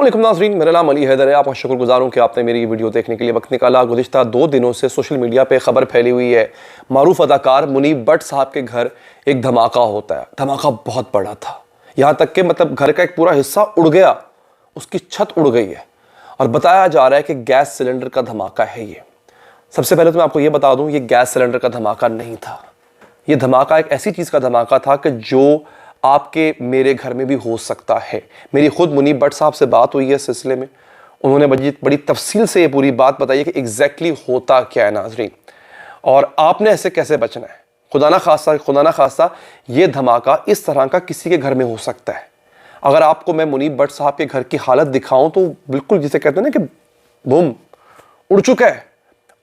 अस्सलामुअलैकुम नाज़रीन, मेरा नाम अली हैदर है। आपका शुक्रगुजार हूँ कि आपने मेरी वीडियो देखने के लिए वक्त निकाला। गुज़िश्ता 2 दिनों से सोशल मीडिया पे खबर फैली हुई है, मारूफ अदाकार मुनीब भट्ट साहब के घर एक धमाका होता है। धमाका बहुत बड़ा था, यहाँ तक कि मतलब घर का एक पूरा हिस्सा उड़ गया, उसकी छत उड़ गई है और बताया जा रहा है कि गैस सिलेंडर का धमाका है ये। सबसे पहले तो मैं आपको ये बता दूँ, ये गैस सिलेंडर का धमाका नहीं था। ये धमाका एक ऐसी चीज़ का धमाका था कि जो आपके मेरे घर में भी हो सकता है। मेरी खुद मुनीब भट्ट साहब से बात हुई है इस सिलसिले में, उन्होंने बड़ी तफसील से ये पूरी बात बताई है कि एग्जैक्टली होता क्या है नाजरीन, और आपने ऐसे कैसे बचना है। खुदा ना खास्ता ये धमाका इस तरह का किसी के घर में हो सकता है। अगर आपको मैं मुनीब भट्ट साहब के घर की हालत दिखाऊं तो बिल्कुल जिसे कहते हैं ना कि बूम उड़ चुका है।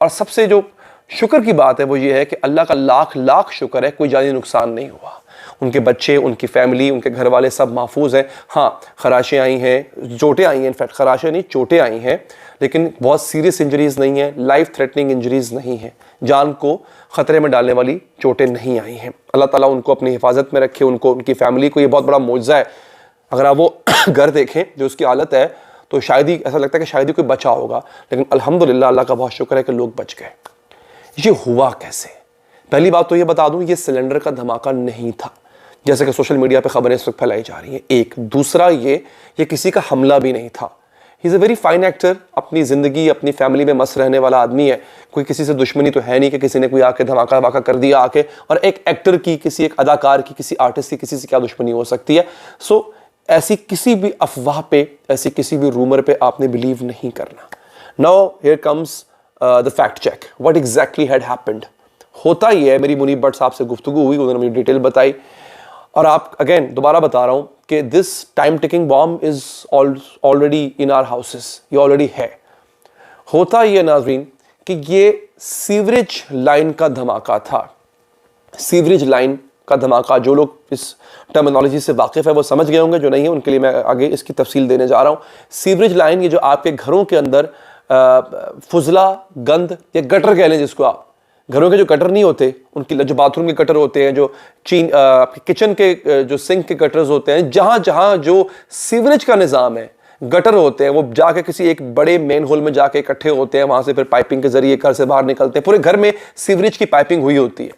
और सबसे जो शुक्र की बात है वो ये है कि अल्लाह का लाख लाख शुक्र है, कोई जानी नुकसान नहीं हुआ। उनके बच्चे, उनकी फैमिली, उनके घर वाले सब महफूज हैं। हाँ, खराशें आई हैं, चोटें आई हैं, इनफैक्ट खराशें नहीं चोटें आई हैं, लेकिन बहुत सीरियस इंजरीज नहीं है, लाइफ थ्रेटनिंग इंजरीज नहीं है, जान को ख़तरे में डालने वाली चोटें नहीं आई हैं। अल्लाह ताला उनको अपनी हिफाजत में रखे, उनको, उनकी फैमिली को। ये बहुत बड़ा मौजज़ा है। अगर आप वो घर देखें जो उसकी हालत है तो शायद ही ऐसा लगता है कि शायद ही कोई बचा होगा, लेकिन अल्हम्दुलिल्लाह अल्लाह का बहुत शुक्र है कि लोग बच गए। ये हुआ कैसे? पहली बात तो ये बता दूं, ये सिलेंडर का धमाका नहीं था जैसे कि सोशल मीडिया पे खबरें इस वक्त फैलाई जा रही हैं। एक दूसरा, ये किसी का हमला भी नहीं था। He is a very fine actor, अपनी ज़िंदगी अपनी फैमिली में मस्त रहने वाला आदमी है। कोई किसी से दुश्मनी तो है नहीं कि किसी ने कोई आके धमाका वमाका कर दिया आके। और एक एक्टर की, किसी एक अदाकार की, किसी आर्टिस्ट की किसी से क्या दुश्मनी हो सकती है। सो ऐसी किसी भी अफवाह पे, ऐसी किसी भी रूमर पे आपने बिलीव नहीं करना। Now here comes the fact check, what exactly had happened. होता ही है, मेरी मुनीब भट्ट साहब से गुफ्तगू हुई, उन्होंने मुझे डिटेल बताई। और आप अगेन दोबारा बता रहा हूं कि this time ticking bomb is already in our houses, ये ऑलरेडी है। होता ही है नाजरीन कि ये सीवरेज लाइन का धमाका था। सीवरेज लाइन का धमाका, जो लोग इस टर्मिनोलॉजी से वाकिफ है वो समझ गए होंगे, जो नहीं है उनके लिए मैं आगे इसकी तफसील देने जा रहा हूं। सीवरेज लाइन, ये जो आपके घरों के अंदर फुजला गंद या गटर कह लें जिसको आप, घरों के जो गटर नहीं होते, उनकी जो बाथरूम के गटर होते हैं, जो किचन के जो सिंक के गटर्स होते हैं, जहां जहां जो सीवरेज का निज़ाम है, गटर होते हैं, वो जाके किसी एक बड़े मेन होल में जाके इकट्ठे होते हैं, वहां से फिर पाइपिंग के जरिए घर से बाहर निकलते हैं। पूरे घर में सीवरेज की पाइपिंग हुई होती है।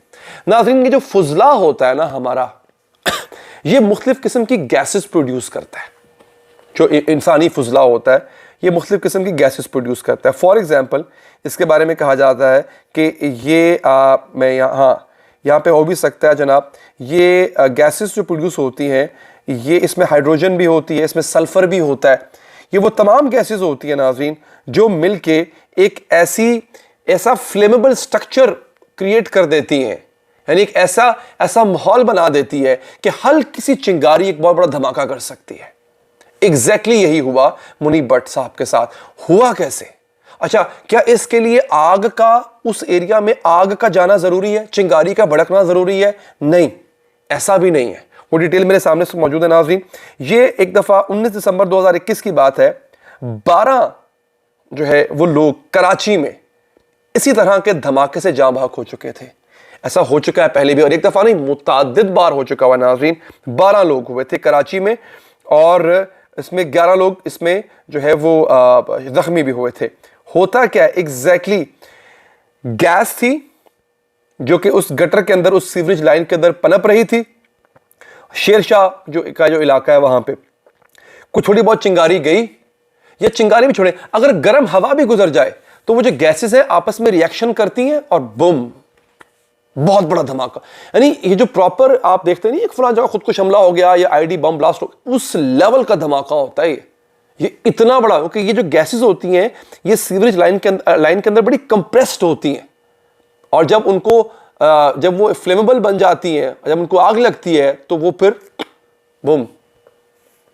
नाज़रीन, ये जो फुजला होता है ना हमारा, ये मुख्तलिफ किस्म की गैसेस प्रोड्यूस करता है। जो इंसानी फुजला होता है ये मुख्तलिफ किस्म की गैसेस प्रोड्यूस करता है। फॉर एग्जांपल, इसके बारे में कहा जाता है कि ये मैं यहाँ पे हो भी सकता है जनाब, ये गैसेस जो प्रोड्यूस होती हैं, ये इसमें हाइड्रोजन भी होती है, इसमें सल्फर भी होता है। ये वो तमाम गैसेस होती है नाज़रीन जो मिलके एक ऐसा फ्लेमेबल स्ट्रक्चर क्रिएट कर देती हैं, यानी एक ऐसा माहौल बना देती है कि हल्की सी चिंगारी एक बहुत बड़ा धमाका कर सकती है। एग्जैक्टली यही हुआ मुनीब भट्ट साहब के साथ। हुआ कैसे? अच्छा, क्या इसके लिए आग का, उस एरिया में आग का जाना जरूरी है, चिंगारी का भड़कना जरूरी है? नहीं, ऐसा भी नहीं है। वो डिटेल मेरे सामने से मौजूद है नाज़रीन। ये एक दफा 19 दिसंबर 2021 की बात है, 12 जो है वो लोग कराची में इसी तरह के धमाके से जाँ बहक हो चुके थे। ऐसा हो चुका है पहले भी, और एक दफा नहीं, मुतअद्दिद बार हो चुका हुआ नाज़रीन। 12 लोग हुए थे कराची में, और इसमें 11 लोग इसमें जो है वो जख्मी भी हुए थे। होता क्या है एग्जैक्टली, गैस थी जो कि उस गटर के अंदर, उस सीवरेज लाइन के अंदर पनप रही थी। शेरशाह जो इलाका है वहां पे कुछ थोड़ी बहुत चिंगारी गई, या चिंगारी भी छोड़े, अगर गर्म हवा भी गुजर जाए तो वो जो गैसेस हैं आपस में रिएक्शन करती हैं और बूम, बहुत बड़ा धमाका। यानी ये जो प्रॉपर आप देखते नहीं, एक फलां जगह खुदकुश हमला हो गया या आईडी बम ब्लास्ट हो, उस लेवल का धमाका होता है ये इतना बड़ा। क्योंकि ये जो गैसेस होती हैं ये सीवरेज लाइन के अंदर बड़ी कंप्रेस्ड होती हैं, और जब वो फ्लेमेबल बन जाती हैं, जब उनको आग लगती है तो वो फिर बूम,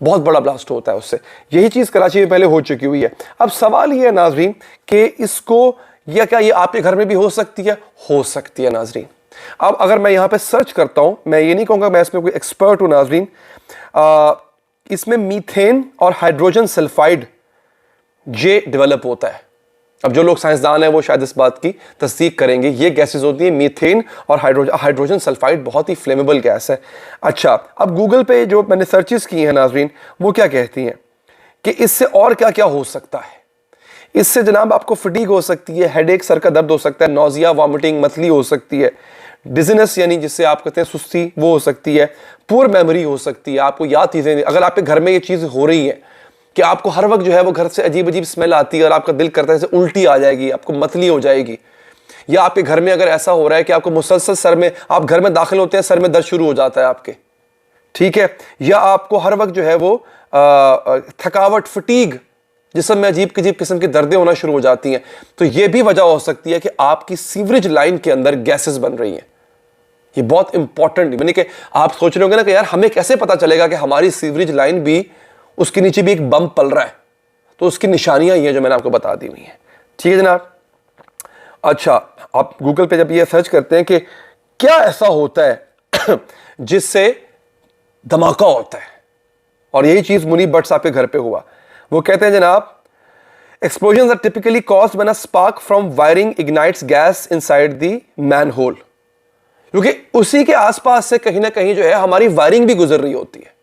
बहुत बड़ा ब्लास्ट होता है उससे। यही चीज कराची में पहले हो चुकी हुई है। अब सवाल ये है नाजरीन कि इसको, या क्या ये आपके घर में भी हो सकती है? हो सकती है नाजरीन। अब अगर मैं यहाँ पे सर्च करता हूँ, मैं ये नहीं कहूँगा मैं इसमें कोई एक्सपर्ट हूँ नाजरीन, इसमें मीथेन और हाइड्रोजन सल्फाइड ये डेवलप होता है। अब जो लोग साइंसदान हैं वो शायद इस बात की तस्दीक करेंगे। ये गैसेस होती हैं मीथेन और हाइड्रोजन सल्फाइड, बहुत ही फ्लेमेबल गैस है। अच्छा, अब गूगल पे जो मैंने सर्चेस की हैं नाजरीन, वो क्या कहती हैं कि इससे और क्या क्या हो सकता है। इससे जनाब आपको फटीग हो सकती है, हेडेक, सर का दर्द हो सकता है, नौजिया, वॉमिटिंग, मतली हो सकती है, डिजीनेस यानी जिससे आप कहते हैं सुस्ती वो हो सकती है, पुअर मेमोरी हो सकती है, आपको याद चीज़ें, अगर आपके घर में ये चीज़ हो रही है कि आपको हर वक्त जो है वो घर से अजीब अजीब स्मेल आती है और आपका दिल करता है जैसे उल्टी आ जाएगी, आपको मतली हो जाएगी, या आपके घर में अगर ऐसा हो रहा है कि आपको मुसलसल सर में, आप घर में दाखिल होते हैं सर में दर्द शुरू हो जाता है आपके, ठीक है, या आपको हर वक्त जो है वो थकावट, फटीग, जिस्म में अजीब किस्म की दर्दें होना शुरू हो जाती हैं, तो ये भी वजह हो सकती है कि आपकी सीवरेज लाइन के अंदर गैसेस बन रही हैं। ये बहुत इंपॉर्टेंट, यानी कि आप सोच रहे होंगे ना कि यार हमें कैसे पता चलेगा कि हमारी सीवरेज लाइन भी, उसके नीचे भी एक बम पल रहा है, तो उसकी निशानियां ही हैं जो मैंने आपको बता दी हुई हैं। ठीक है जनाब। अच्छा, आप गूगल पे जब ये सर्च करते हैं कि क्या ऐसा होता है जिससे धमाका होता है, और यही चीज मुनीब भट्ट साहब के घर पे हुआ। वो कहते हैं जनाब, explosions are typically caused when a spark from wiring ignites gas inside the manhole, क्योंकि उसी के आसपास से कहीं ना कहीं जो है हमारी वायरिंग भी गुजर रही होती है।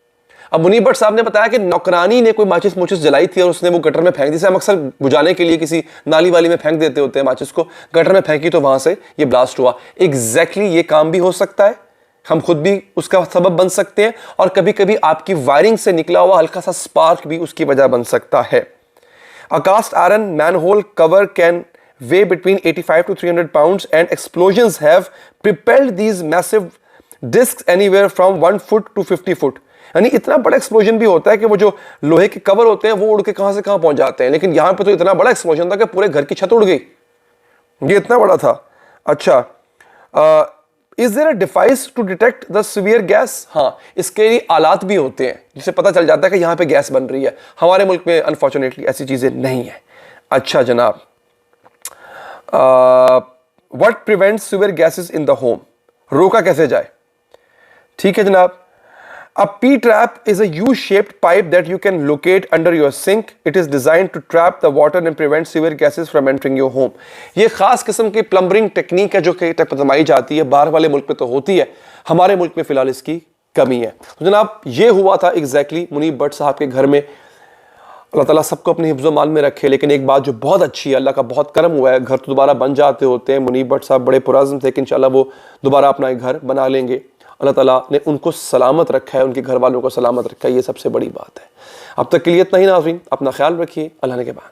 अब मुनीब भट्ट साहब ने बताया कि नौकरानी ने कोई माचिस मुचिस जलाई थी और उसने वो गटर में फेंक दी, हम अक्सर बुझाने के लिए किसी नाली वाली में फेंक देते होते हैं माचिस को, गटर में फेंकी तो वहां से ये ब्लास्ट हुआ। एग्जैक्टली ये काम भी हो सकता है, हम खुद भी उसका सबब बन सकते हैं, और कभी कभी आपकी वायरिंग से निकला हुआ हल्का सा स्पार्क भी उसकी वजह बन सकता है। A cast iron manhole cover can weigh between 85 to 300 pounds, and explosions have propelled these massive discs anywhere from 1 foot to 50 foot. यानी इतना बड़ा एक्सप्लोजन भी होता है कि वो जो लोहे के कवर होते हैं वो उड़ के कहां से कहां पहुंच जाते हैं, लेकिन यहां पे तो इतना बड़ा एक्सप्लोजन था कि पूरे घर की छत उड़ गई, ये इतना बड़ा था। अच्छा, is there a device to detect the severe gas? हाँ, इसके लिए आलात भी होते हैं जिससे पता चल जाता है कि यहाँ पे गैस बन रही है। हमारे मुल्क में अनफॉर्चुनेटली ऐसी चीज़ें नहीं है। अच्छा जनाब, what prevents severe gases in the home? रोका कैसे जाए? ठीक है जनाब, a P-trap is a U-shaped pipe that you can locate under your sink. It is designed to trap the water and prevent severe gases from entering your home. ये खास किस्म की प्लम्बरिंग टेक्निक है जो कि अपनाई जाती है, बाहर वाले मुल्क में तो होती है, हमारे मुल्क में फिलहाल इसकी कमी है। तो जनाब ये हुआ था एग्जैक्टली मुनीब भट्ट साहब के घर में। अल्लाह ताला सबको अपने हिफ्ज़ो मान में रखे। लेकिन एक बात जो बहुत अच्छी है, अल्लाह का बहुत करम हुआ है, घर तो दोबारा बन जाते होते हैं। मुनीब भट्ट साहब बड़े पुरज़्म थे कि इंशाअल्लाह वो दोबारा अपना एक घर बना लेंगे। अल्लाह ताला ने उनको सलामत रखा है, उनके घर वालों को सलामत रखा है, ये सबसे बड़ी बात है। अब तक के लिए इतना ही नाज़रीन, अपना ख्याल रखिए। अल्लाह ने के बाद।